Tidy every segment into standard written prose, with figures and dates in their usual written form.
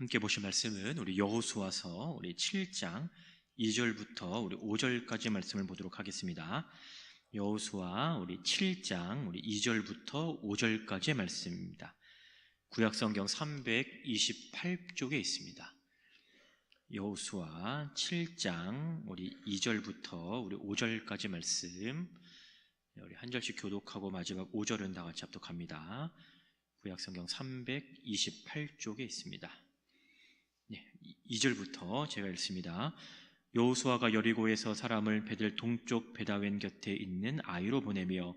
함께 보실 말씀은 우리 여호수아서 우리 7장 2절부터 우리 5절까지 말씀을 보도록 하겠습니다. 여호수아 우리 7장 우리 2절부터 5절까지의 말씀입니다. 구약성경 328쪽에 있습니다. 여호수아 7장 우리 2절부터 우리 5절까지 말씀, 우리 한 절씩 교독하고 마지막 5절은 다 같이 합독합니다. 구약성경 328쪽에 있습니다. 2절부터 제가 읽습니다. 여호수아가 여리고에서 사람을 베델 동쪽 베다웬 곁에 있는 아이로 보내며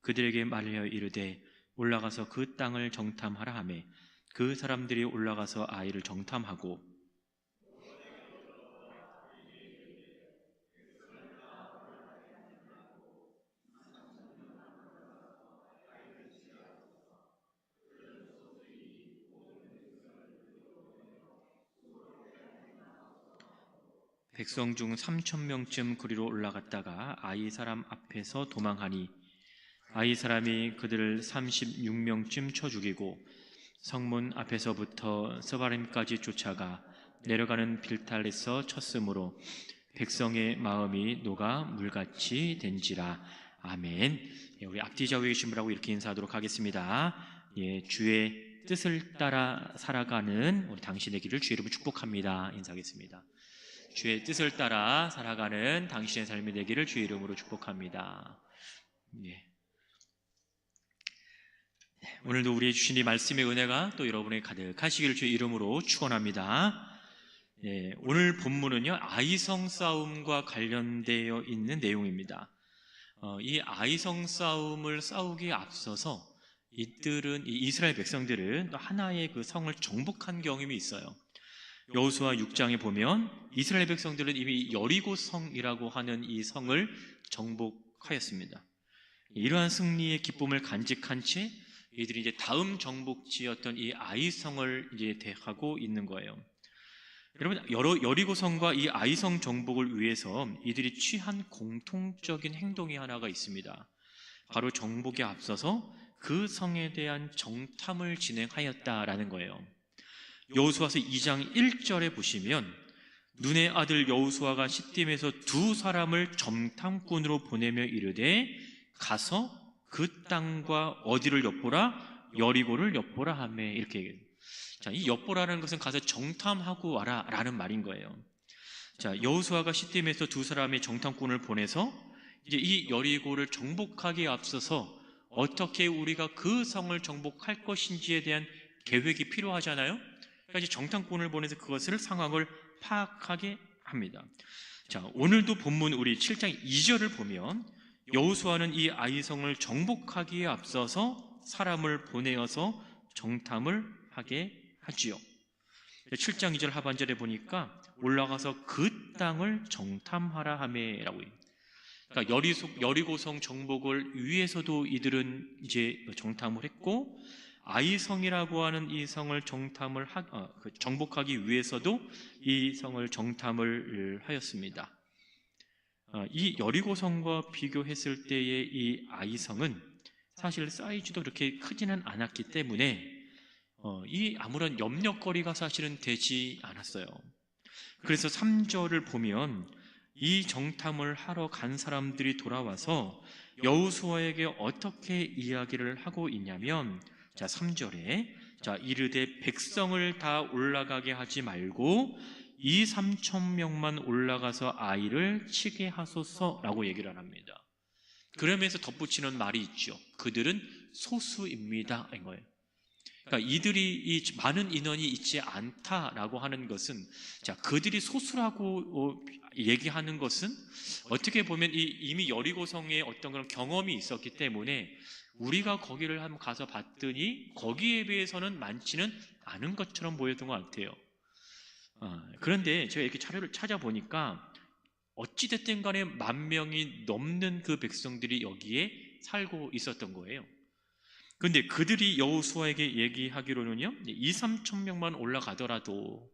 그들에게 말하여 이르되 올라가서 그 땅을 정탐하라 하매 그 사람들이 올라가서 아이를 정탐하고 백성 중 3,000명쯤 그리로 올라갔다가 아이 사람 앞에서 도망하니 아이 사람이 그들을 36명쯤 쳐 죽이고 성문 앞에서부터 스바림까지 쫓아가 내려가는 빌탈에서 쳤으므로 백성의 마음이 녹아 물같이 된지라. 아멘. 우리 앞뒤 좌우에 계신 분하고 이렇게 인사하도록 하겠습니다. 주의 뜻을 따라 살아가는 우리 당신의 길을 주의 이름으로 축복합니다. 인사하겠습니다. 주의 뜻을 따라 살아가는 당신의 삶이 되기를 주의 이름으로 축복합니다. 오늘도 우리의 주신 이 말씀의 은혜가 또 여러분의 가득하시기를 주의 이름으로 축원합니다. 오늘 본문은요, 아이성 싸움과 관련되어 있는 내용입니다. 이 아이성 싸움을 싸우기에 앞서서 이 이스라엘 백성들은 또 하나의 그 성을 정복한 경험이 있어요. 여호수아 6장에 보면 이스라엘 백성들은 이미 여리고성이라고 하는 이 성을 정복하였습니다. 이러한 승리의 기쁨을 간직한 채 이들이 이제 다음 정복지였던 이 아이성을 이제 대하고 있는 거예요. 여러분, 여리고성과 이 아이성 정복을 위해서 이들이 취한 공통적인 행동이 하나가 있습니다. 바로 정복에 앞서서 그 성에 대한 정탐을 진행하였다라는 거예요. 여호수아서 2장 1절에 보시면 눈의 아들 여호수아가 시딤에서 두 사람을 정탐꾼으로 보내며 이르되 가서 그 땅과 어디를 엿보라? 여리고를 엿보라 하매 이렇게 얘기해요. 자, 이 엿보라는 것은 가서 정탐하고 와라 라는 말인 거예요. 자, 여호수아가 시딤에서 두 사람의 정탐꾼을 보내서 이제 이 여리고를 정복하기에 앞서서 어떻게 우리가 그 성을 정복할 것인지에 대한 계획이 필요하잖아요. 그러니까 이제 정탐꾼을 보내서 그것을 상황을 파악하게 합니다. 자, 오늘도 본문 우리 7장 2절을 보면 여호수아는 이 아이성을 정복하기에 앞서서 사람을 보내어서 정탐을 하게 하지요. 7장 2절 하반절에 보니까 올라가서 그 땅을 정탐하라 하매라고 해요. 그러니까 여리고성 정복을 위해서도 이들은 이제 정탐을 했고 아이성이라고 하는 이 성을 정복하기 위해서도 이 성을 정탐을 하였습니다. 이 여리고성과 비교했을 때의 이 아이성은 사실 사이즈도 그렇게 크지는 않았기 때문에 이 아무런 염려거리가 사실은 되지 않았어요. 그래서 3절을 보면 이 정탐을 하러 간 사람들이 돌아와서 여호수아에게 어떻게 이야기를 하고 있냐면, 자, 3절에 이르되 백성을 다 올라가게 하지 말고 2,000~3,000명만 올라가서 아이를 치게 하소서라고 얘기를 합니다. 그러면서 덧붙이는 말이 있죠. 그들은 소수입니다 인 거예요. 그러니까 이들이 많은 인원이 있지 않다라고 하는 것은, 자, 그들이 소수라고 얘기하는 것은 어떻게 보면 이미 여리고성에 어떤 그런 경험이 있었기 때문에 우리가 거기를 한번 가서 봤더니 거기에 비해서는 많지는 않은 것처럼 보였던 것 같아요. 그런데 제가 이렇게 자료를 찾아보니까 어찌됐든 간에 10,000명이 넘는 그 백성들이 여기에 살고 있었던 거예요. 그런데 그들이 여호수아에게 얘기하기로는요, 2,000~3,000명만 올라가더라도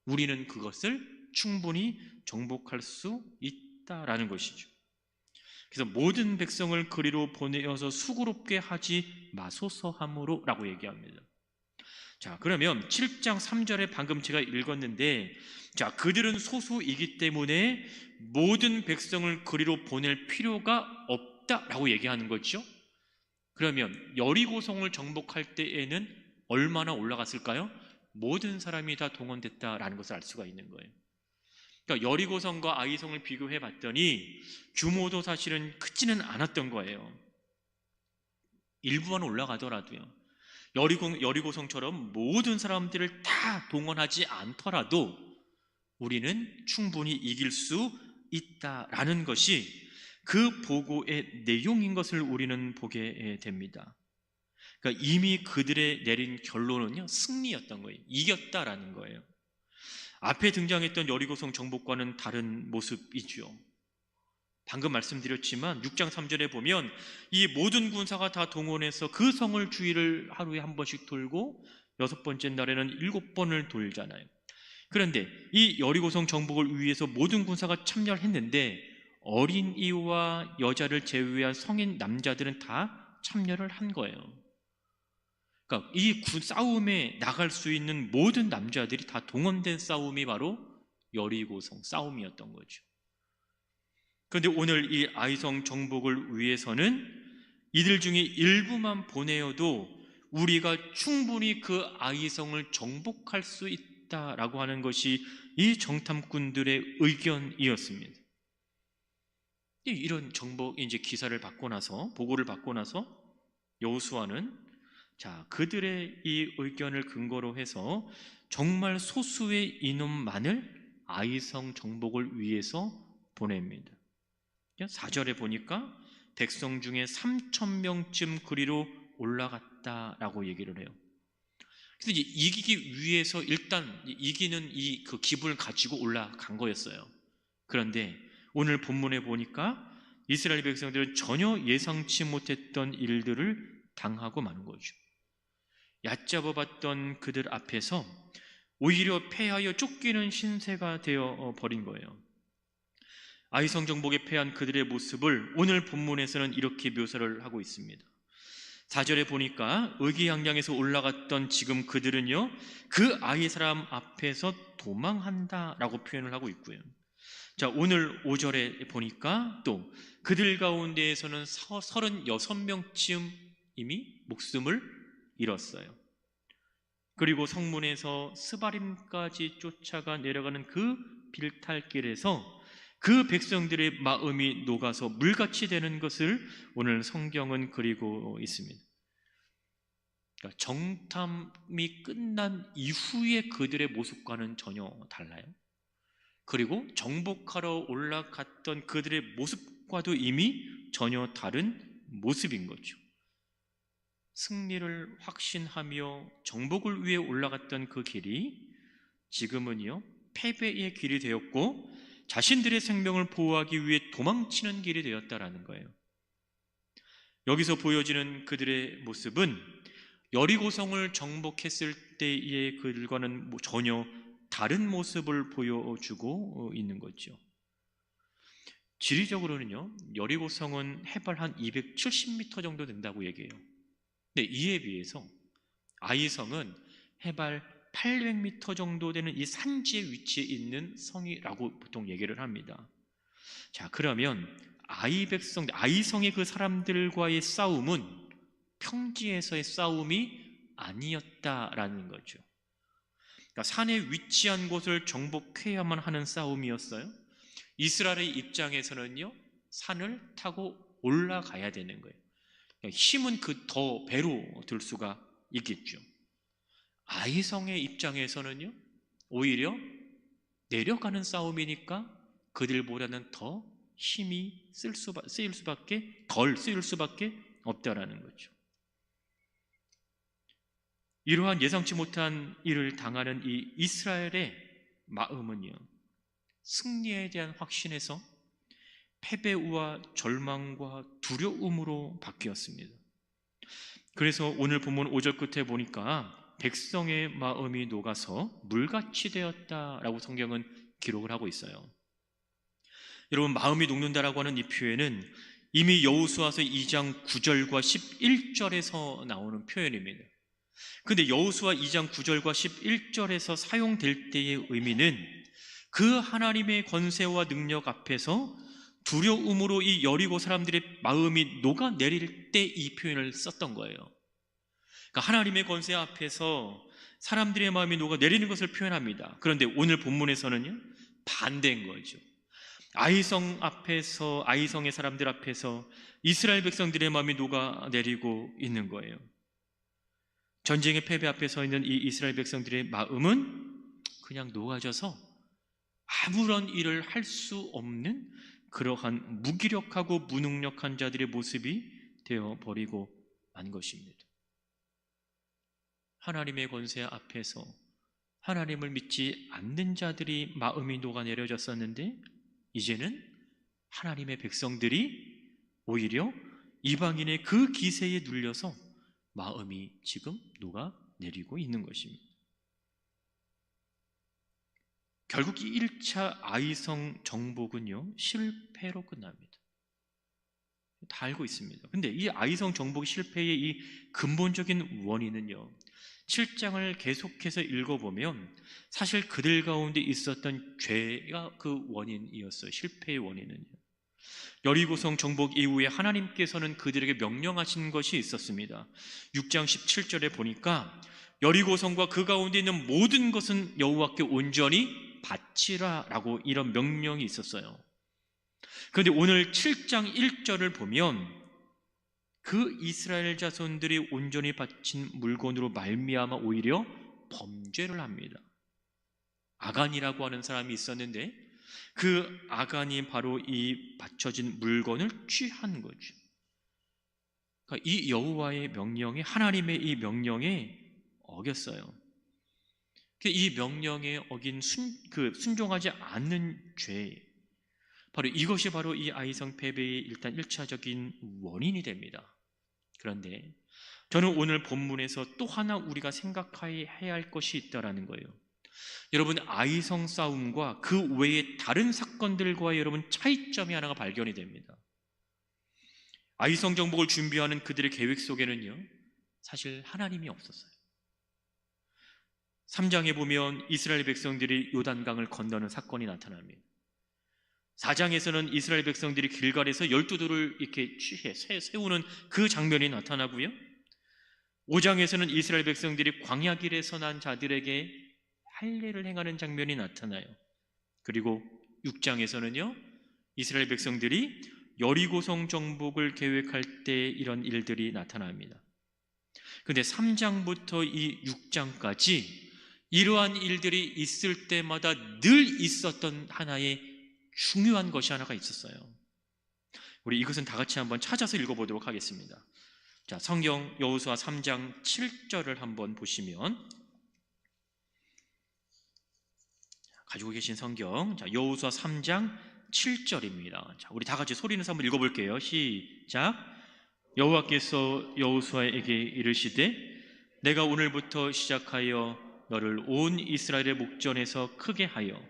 우리는 그것을 충분히 정복할 수 있다라는 것이죠. 그래서 모든 백성을 그리로 보내어서 수고롭게 하지 마소서 함으로 라고 얘기합니다. 자, 그러면 7장 3절에 방금 제가 읽었는데, 자, 그들은 소수이기 때문에 모든 백성을 그리로 보낼 필요가 없다라고 얘기하는 거죠. 그러면 여리고성을 정복할 때에는 얼마나 올라갔을까요? 모든 사람이 다 동원됐다라는 것을 알 수가 있는 거예요. 그러니까 여리고성과 아이성을 비교해 봤더니 규모도 사실은 크지는 않았던 거예요. 일부만 올라가더라도요. 여리고성처럼 모든 사람들을 다 동원하지 않더라도 우리는 충분히 이길 수 있다라는 것이 그 보고의 내용인 것을 우리는 보게 됩니다. 그러니까 이미 그들의 내린 결론은요, 승리였던 거예요. 이겼다라는 거예요. 앞에 등장했던 여리고성 정복과는 다른 모습이죠. 방금 말씀드렸지만 6장 3절에 보면 이 모든 군사가 다 동원해서 그 성을 주위를 하루에 한 번씩 돌고 6번째 날에는 7번을 돌잖아요. 그런데 이 여리고성 정복을 위해서 모든 군사가 참여를 했는데 어린이와 여자를 제외한 성인 남자들은 다 참여를 한 거예요. 그러니까 이 싸움에 나갈 수 있는 모든 남자들이 다 동원된 싸움이 바로 여리고성 싸움이었던 거죠. 그런데 오늘 이 아이성 정복을 위해서는 이들 중에 일부만 보내어도 우리가 충분히 그 아이성을 정복할 수 있다라고 하는 것이 이 정탐꾼들의 의견이었습니다. 이런 정복 이제 기사를 받고 나서, 보고를 받고 나서 여호수아는 자, 그들의 이 의견을 근거로 해서 정말 소수의 인원만을 아이성 정복을 위해서 보냅니다. 4절에 보니까 백성 중에 3,000명쯤 그리로 올라갔다라고 얘기를 해요. 그래서 이제 이기기 위해서 일단 이기는 그 기분을 가지고 올라간 거였어요. 그런데 오늘 본문에 보니까 이스라엘 백성들은 전혀 예상치 못했던 일들을 당하고 마는 거죠. 얕잡아 봤던 그들 앞에서 오히려 패하여 쫓기는 신세가 되어 버린 거예요. 아이성 정복에 패한 그들의 모습을 오늘 본문에서는 이렇게 묘사를 하고 있습니다. 4절에 보니까 의기양양해서 올라갔던 지금 그들은요, 그 아이 사람 앞에서 도망한다라고 표현을 하고 있고요. 자, 오늘 5절에 보니까 또 그들 가운데에서는 36명쯤 이미 목숨을 잃었어요. 그리고 성문에서 스바림까지 쫓아가 내려가는 그 빌탈길에서 그 백성들의 마음이 녹아서 물같이 되는 것을 오늘 성경은 그리고 있습니다. 그러니까 정탐이 끝난 이후의 그들의 모습과는 전혀 달라요. 그리고 정복하러 올라갔던 그들의 모습과도 이미 전혀 다른 모습인 거죠. 승리를 확신하며 정복을 위해 올라갔던 그 길이 지금은요, 패배의 길이 되었고 자신들의 생명을 보호하기 위해 도망치는 길이 되었다라는 거예요. 여기서 보여지는 그들의 모습은 여리고성을 정복했을 때의 그들과는 전혀 다른 모습을 보여주고 있는 거죠. 지리적으로는요, 여리고성은 해발 한 270m 정도 된다고 얘기해요. 근데 이에 비해서 아이성은 해발 800m 정도 되는 이 산지에 위치해 있는 성이라고 보통 얘기를 합니다. 자, 그러면 아이성의 그 사람들과의 싸움은 평지에서의 싸움이 아니었다라는 거죠. 그러니까 산에 위치한 곳을 정복해야만 하는 싸움이었어요. 이스라엘의 입장에서는요, 산을 타고 올라가야 되는 거예요. 힘은 그 더 배로 들 수가 있겠죠. 아이성의 입장에서는요, 오히려 내려가는 싸움이니까 그들보다는 더 힘이 덜 쓰일 수밖에 없다라는 거죠. 이러한 예상치 못한 일을 당하는 이 이스라엘의 마음은요, 승리에 대한 확신에서 패배와 절망과 두려움으로 바뀌었습니다. 그래서 오늘 본문 5절 끝에 보니까 백성의 마음이 녹아서 물같이 되었다라고 성경은 기록을 하고 있어요. 여러분, 마음이 녹는다라고 하는 이 표현은 이미 여호수아서 2장 9절과 11절에서 나오는 표현입니다. 근데 여호수아 2장 9절과 11절에서 사용될 때의 의미는 그 하나님의 권세와 능력 앞에서 두려움으로 이 여리고 사람들의 마음이 녹아내릴 때 이 표현을 썼던 거예요. 그러니까 하나님의 권세 앞에서 사람들의 마음이 녹아내리는 것을 표현합니다. 그런데 오늘 본문에서는요, 반대인 거죠. 아이성의 사람들 앞에서 이스라엘 백성들의 마음이 녹아내리고 있는 거예요. 전쟁의 패배 앞에 서 있는 이 이스라엘 백성들의 마음은 그냥 녹아져서 아무런 일을 할 수 없는 그러한 무기력하고 무능력한 자들의 모습이 되어버리고 만 것입니다. 하나님의 권세 앞에서 하나님을 믿지 않는 자들이 마음이 녹아내려졌었는데, 이제는 하나님의 백성들이 오히려 이방인의 그 기세에 눌려서 마음이 지금 녹아내리고 있는 것입니다. 결국 이 1차 아이성 정복은요, 실패로 끝납니다. 다 알고 있습니다. 근데 이 아이성 정복의 실패의 이 근본적인 원인은요, 7장을 계속해서 읽어보면 사실 그들 가운데 있었던 죄가 그 원인이었어요. 실패의 원인은요. 여리고성 정복 이후에 하나님께서는 그들에게 명령하신 것이 있었습니다. 6장 17절에 보니까 여리고성과 그 가운데 있는 모든 것은 여호와께 온전히 바치라 라고 이런 명령이 있었어요. 그런데 오늘 7장 1절을 보면 그 이스라엘 자손들이 온전히 바친 물건으로 말미암아 오히려 범죄를 합니다. 아간이라고 하는 사람이 있었는데 그 아간이 바로 이 바쳐진 물건을 취한 거죠. 그러니까 이 여호와의 명령에, 하나님의 이 명령에 어겼어요. 이 명령에 어긴 순종하지 않는 죄, 바로 이것이 바로 이 아이성 패배의 일단 1차적인 원인이 됩니다. 그런데 저는 오늘 본문에서 또 하나 우리가 생각해야 할 것이 있다라는 거예요. 여러분, 아이성 싸움과 그 외의 다른 사건들과 여러분 차이점이 하나가 발견이 됩니다. 아이성 정복을 준비하는 그들의 계획 속에는요, 사실 하나님이 없었어요. 3장에 보면 이스라엘 백성들이 요단강을 건너는 사건이 나타납니다. 4장에서는 이스라엘 백성들이 길갈에서 12돌을 이렇게 세우는 그 장면이 나타나고요, 5장에서는 이스라엘 백성들이 광야길에 선한 자들에게 할례를 행하는 장면이 나타나요. 그리고 6장에서는요, 이스라엘 백성들이 여리고성 정복을 계획할 때 이런 일들이 나타납니다. 그런데 3장부터 이 6장까지 이러한 일들이 있을 때마다 늘 있었던 하나의 중요한 것이 하나가 있었어요. 우리 이것은 다 같이 한번 찾아서 읽어보도록 하겠습니다. 자, 성경 여호수아 3장 7절을 한번 보시면, 가지고 계신 성경, 자, 여호수아 3장 7절입니다. 자, 우리 다 같이 소리 내서 한번 읽어볼게요. 시작. 여호와께서 여호수아에게 이르시되 내가 오늘부터 시작하여 너를 온 이스라엘의 목전에서 크게 하여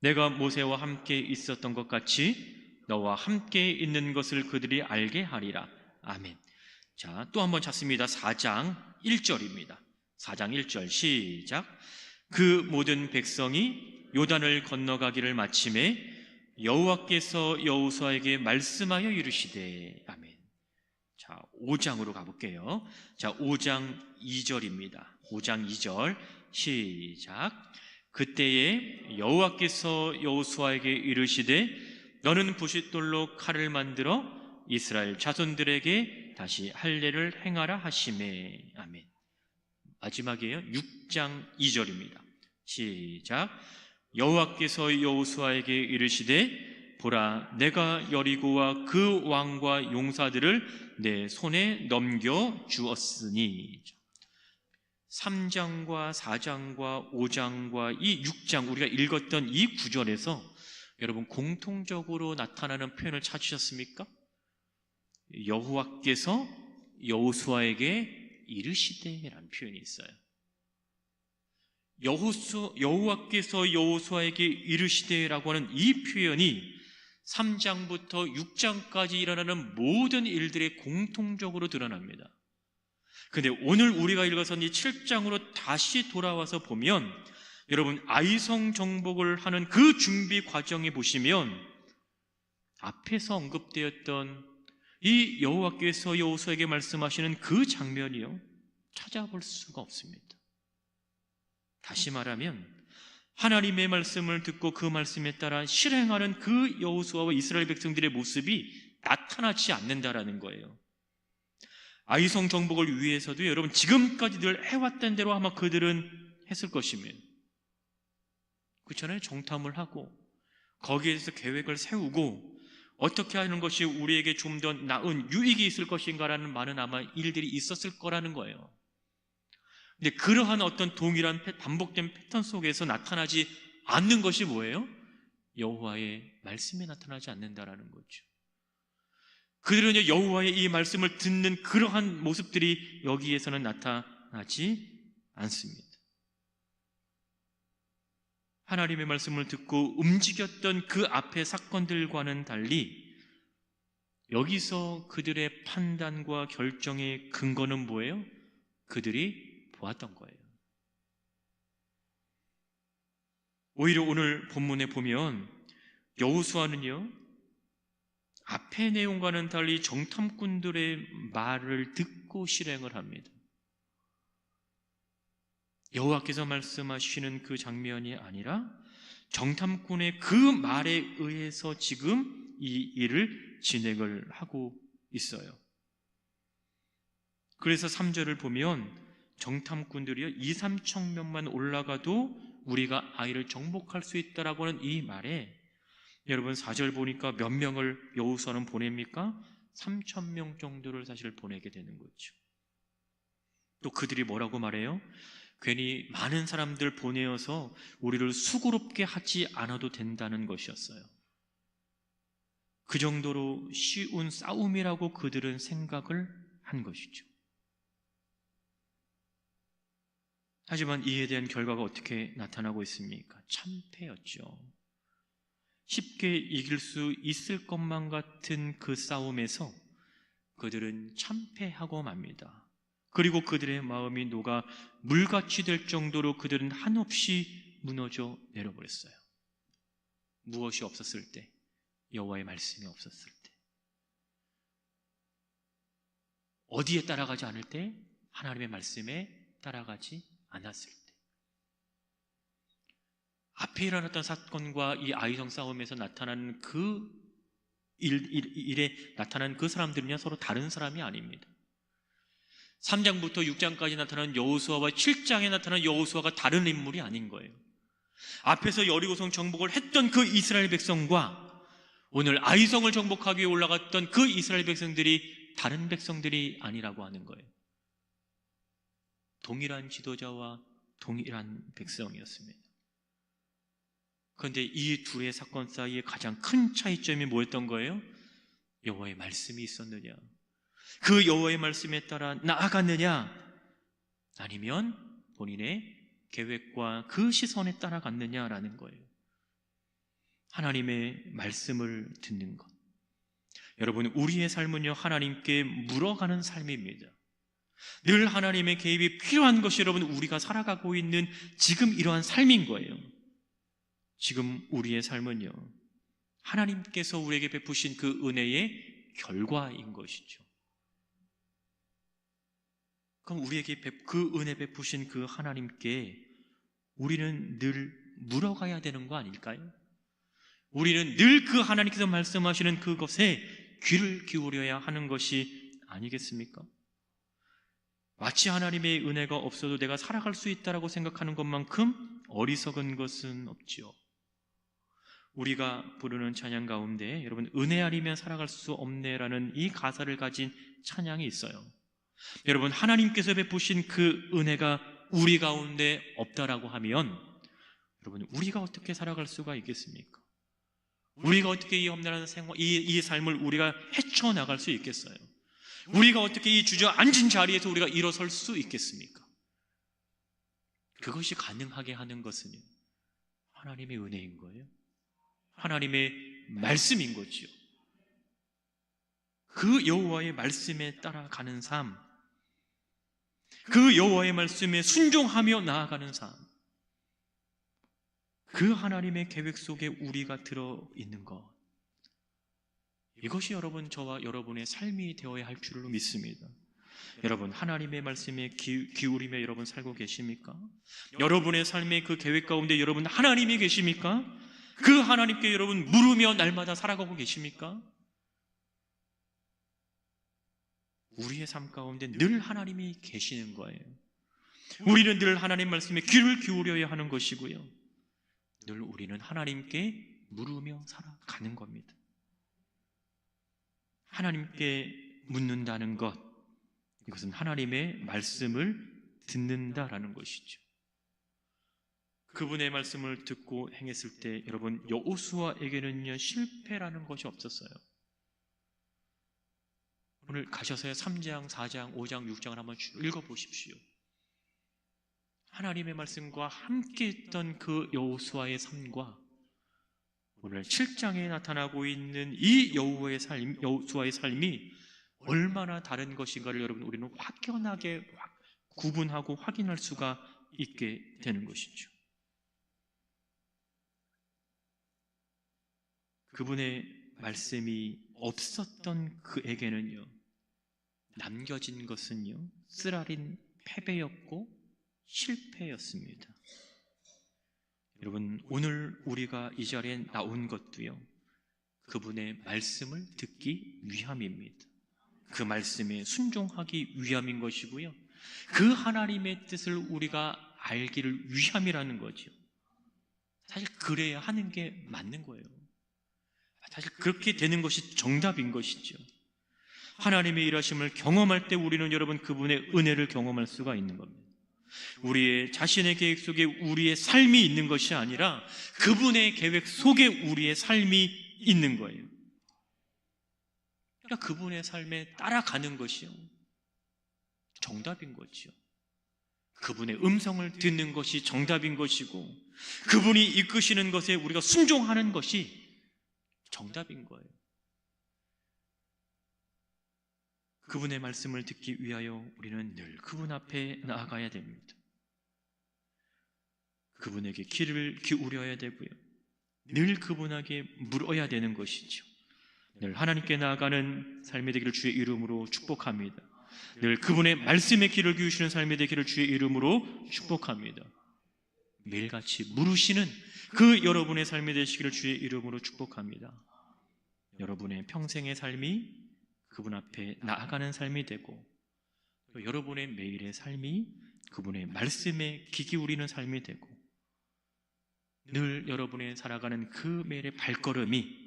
내가 모세와 함께 있었던 것 같이 너와 함께 있는 것을 그들이 알게 하리라. 아멘. 자, 또 한번 찾습니다. 4장 1절입니다. 4장 1절 시작. 그 모든 백성이 요단을 건너가기를 마침에 여호와께서 여호수아에게 말씀하여 이르시되. 아멘. 자, 5장으로 가볼게요. 자, 5장 2절입니다. 5장 2절 시작. 그때에 여호와께서 여호수아에게 이르시되 너는 부싯돌로 칼을 만들어 이스라엘 자손들에게 다시 할례를 행하라 하시매. 아멘. 마지막이에요. 6장 2절입니다. 시작. 여호와께서 여호수아에게 이르시되 보라, 내가 여리고와 그 왕과 용사들을 내 손에 넘겨 주었으니. 3장과 4장과 5장과 이 6장 우리가 읽었던 이 구절에서 여러분 공통적으로 나타나는 표현을 찾으셨습니까? 여호와께서 여호수아에게 이르시되라는 표현이 있어요. 여호와께서 여호수아에게 이르시되라고 하는 이 표현이 3장부터 6장까지 일어나는 모든 일들에 공통적으로 드러납니다. 근데 오늘 우리가 읽어선 이 7장으로 다시 돌아와서 보면 여러분, 아이성 정복을 하는 그 준비 과정에 보시면 앞에서 언급되었던 이 여호와께서 여호수아에게 말씀하시는 그 장면이요, 찾아볼 수가 없습니다. 다시 말하면 하나님의 말씀을 듣고 그 말씀에 따라 실행하는 그 여호수아와 이스라엘 백성들의 모습이 나타나지 않는다라는 거예요. 아이성 정복을 위해서도 여러분, 지금까지 늘 해왔던 대로 아마 그들은 했을 것이면, 그렇잖아요. 정탐을 하고 거기에 대해서 계획을 세우고 어떻게 하는 것이 우리에게 좀 더 나은 유익이 있을 것인가라는 많은 아마 일들이 있었을 거라는 거예요. 근데 그러한 어떤 동일한 반복된 패턴 속에서 나타나지 않는 것이 뭐예요? 여호와의 말씀에 나타나지 않는다라는 거죠. 그들은 여호와의 이 말씀을 듣는 그러한 모습들이 여기에서는 나타나지 않습니다. 하나님의 말씀을 듣고 움직였던 그 앞의 사건들과는 달리 여기서 그들의 판단과 결정의 근거는 뭐예요? 그들이 보았던 거예요. 오히려 오늘 본문에 보면 여호수아는요, 앞의 내용과는 달리 정탐꾼들의 말을 듣고 실행을 합니다. 여호와께서 말씀하시는 그 장면이 아니라 정탐꾼의 그 말에 의해서 지금 이 일을 진행을 하고 있어요. 그래서 3절을 보면 정탐꾼들이요, 2, 3천 명만 올라가도 우리가 아이를 정복할 수 있다라고 하는 이 말에 여러분 4절 보니까 몇 명을 여호수아는 보냅니까? 3천 명 정도를 사실 보내게 되는 거죠. 또 그들이 뭐라고 말해요? 괜히 많은 사람들 보내어서 우리를 수고롭게 하지 않아도 된다는 것이었어요. 그 정도로 쉬운 싸움이라고 그들은 생각을 한 것이죠. 하지만 이에 대한 결과가 어떻게 나타나고 있습니까? 참패였죠. 쉽게 이길 수 있을 것만 같은 그 싸움에서 그들은 참패하고 맙니다. 그리고 그들의 마음이 녹아 물같이 될 정도로 그들은 한없이 무너져 내려버렸어요. 무엇이 없었을 때? 여호와의 말씀이 없었을 때. 어디에 따라가지 않을 때? 하나님의 말씀에 따라가지 않았을 때. 앞에 일어났던 사건과 이 아이성 싸움에서 나타나는 그 일에 나타난 그 사람들은요, 서로 다른 사람이 아닙니다. 3장부터 6장까지 나타난 여호수아와 7장에 나타난 여호수아가 다른 인물이 아닌 거예요. 앞에서 여리고성 정복을 했던 그 이스라엘 백성과 오늘 아이성을 정복하기 위해 올라갔던 그 이스라엘 백성들이 다른 백성들이 아니라고 하는 거예요. 동일한 지도자와 동일한 백성이었습니다. 그런데 이 둘의 사건 사이에 가장 큰 차이점이 뭐였던 거예요? 여호와의 말씀이 있었느냐, 그 여호와의 말씀에 따라 나아갔느냐, 아니면 본인의 계획과 그 시선에 따라갔느냐라는 거예요. 하나님의 말씀을 듣는 것. 여러분, 우리의 삶은요, 하나님께 물어가는 삶입니다. 늘 하나님의 개입이 필요한 것이 여러분, 우리가 살아가고 있는 지금 이러한 삶인 거예요. 지금 우리의 삶은요, 하나님께서 우리에게 베푸신 그 은혜의 결과인 것이죠. 그럼 우리에게 그 은혜 베푸신 그 하나님께 우리는 늘 물어가야 되는 거 아닐까요? 우리는 늘 그 하나님께서 말씀하시는 그것에 귀를 기울여야 하는 것이 아니겠습니까? 마치 하나님의 은혜가 없어도 내가 살아갈 수 있다라고 생각하는 것만큼 어리석은 것은 없지요. 우리가 부르는 찬양 가운데 여러분, 은혜 아니면 살아갈 수 없네라는 이 가사를 가진 찬양이 있어요. 여러분, 하나님께서 베푸신 그 은혜가 우리 가운데 없다라고 하면 여러분, 우리가 어떻게 살아갈 수가 있겠습니까? 우리가 어떻게 이 험난한 생활, 이 삶을 우리가 헤쳐나갈 수 있겠어요? 우리가 어떻게 이 주저앉은 자리에서 우리가 일어설 수 있겠습니까? 그것이 가능하게 하는 것은 하나님의 은혜인 거예요. 하나님의 말씀인 거지요. 그 여호와의 말씀에 따라가는 삶, 그 여호와의 말씀에 순종하며 나아가는 삶, 그 하나님의 계획 속에 우리가 들어있는 것, 이것이 여러분, 저와 여러분의 삶이 되어야 할 줄로 믿습니다. 여러분, 하나님의 말씀에 기울이며 여러분 살고 계십니까? 여러분의 삶의 그 계획 가운데 여러분 하나님이 계십니까? 그 하나님께 여러분 물으며 날마다 살아가고 계십니까? 우리의 삶 가운데 늘 하나님이 계시는 거예요. 우리는 늘 하나님 말씀에 귀를 기울여야 하는 것이고요, 늘 우리는 하나님께 물으며 살아가는 겁니다. 하나님께 묻는다는 것, 이것은 하나님의 말씀을 듣는다라는 것이죠. 그분의 말씀을 듣고 행했을 때 여러분, 여호수아에게는요 실패라는 것이 없었어요. 오늘 가셔서요 3장, 4장, 5장, 6장을 한번 읽어보십시오. 하나님의 말씀과 함께 있던 그 여호수아의 삶과 오늘 7장에 나타나고 있는 이 여호수아의 삶이 얼마나 다른 것인가를 여러분, 우리는 확연하게 구분하고 확인할 수가 있게 되는 것이죠. 그분의 말씀이 없었던 그에게는요, 남겨진 것은요 쓰라린 패배였고 실패였습니다. 여러분, 오늘 우리가 이 자리에 나온 것도요 그분의 말씀을 듣기 위함입니다. 그 말씀에 순종하기 위함인 것이고요, 그 하나님의 뜻을 우리가 알기를 위함이라는 거죠. 사실 그래야 하는 게 맞는 거예요. 사실 그렇게 되는 것이 정답인 것이죠. 하나님의 일하심을 경험할 때 우리는 여러분 그분의 은혜를 경험할 수가 있는 겁니다. 우리의 자신의 계획 속에 우리의 삶이 있는 것이 아니라 그분의 계획 속에 우리의 삶이 있는 거예요. 그러니까 그분의 삶에 따라가는 것이요 정답인 거죠. 그분의 음성을 듣는 것이 정답인 것이고, 그분이 이끄시는 것에 우리가 순종하는 것이 정답인 거예요. 그분의 말씀을 듣기 위하여 우리는 늘 그분 앞에 나아가야 됩니다. 그분에게 귀를 기울여야 되고요, 늘 그분에게 물어야 되는 것이죠. 늘 하나님께 나아가는 삶이 되기를 주의 이름으로 축복합니다. 늘 그분의 말씀에 귀를 기울이시는 삶이 되기를 주의 이름으로 축복합니다. 매일같이 물으시는 그 여러분의 삶이 되시기를 주의 이름으로 축복합니다. 여러분의 평생의 삶이 그분 앞에 나아가는 삶이 되고, 또 여러분의 매일의 삶이 그분의 말씀에 귀 기울이는 삶이 되고, 늘 여러분의 살아가는 그 매일의 발걸음이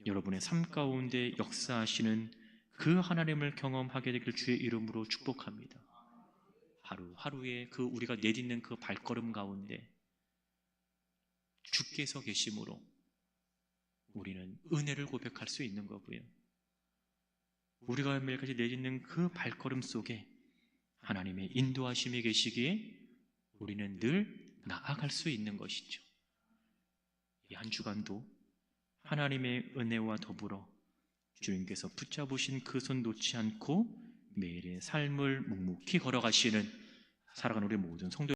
여러분의 삶 가운데 역사하시는 그 하나님을 경험하게 되기를 주의 이름으로 축복합니다. 하루하루에 그 우리가 내딛는 그 발걸음 가운데 주께서 계심으로 우리는 은혜를 고백할 수 있는 거고요, 우리가 매일까지 내딛는 그 발걸음 속에 하나님의 인도하심이 계시기에 우리는 늘 나아갈 수 있는 것이죠. 이 한 주간도 하나님의 은혜와 더불어 주님께서 붙잡으신 그 손 놓지 않고 매일의 삶을 묵묵히 걸어가시는 살아가는 우리 모든 성도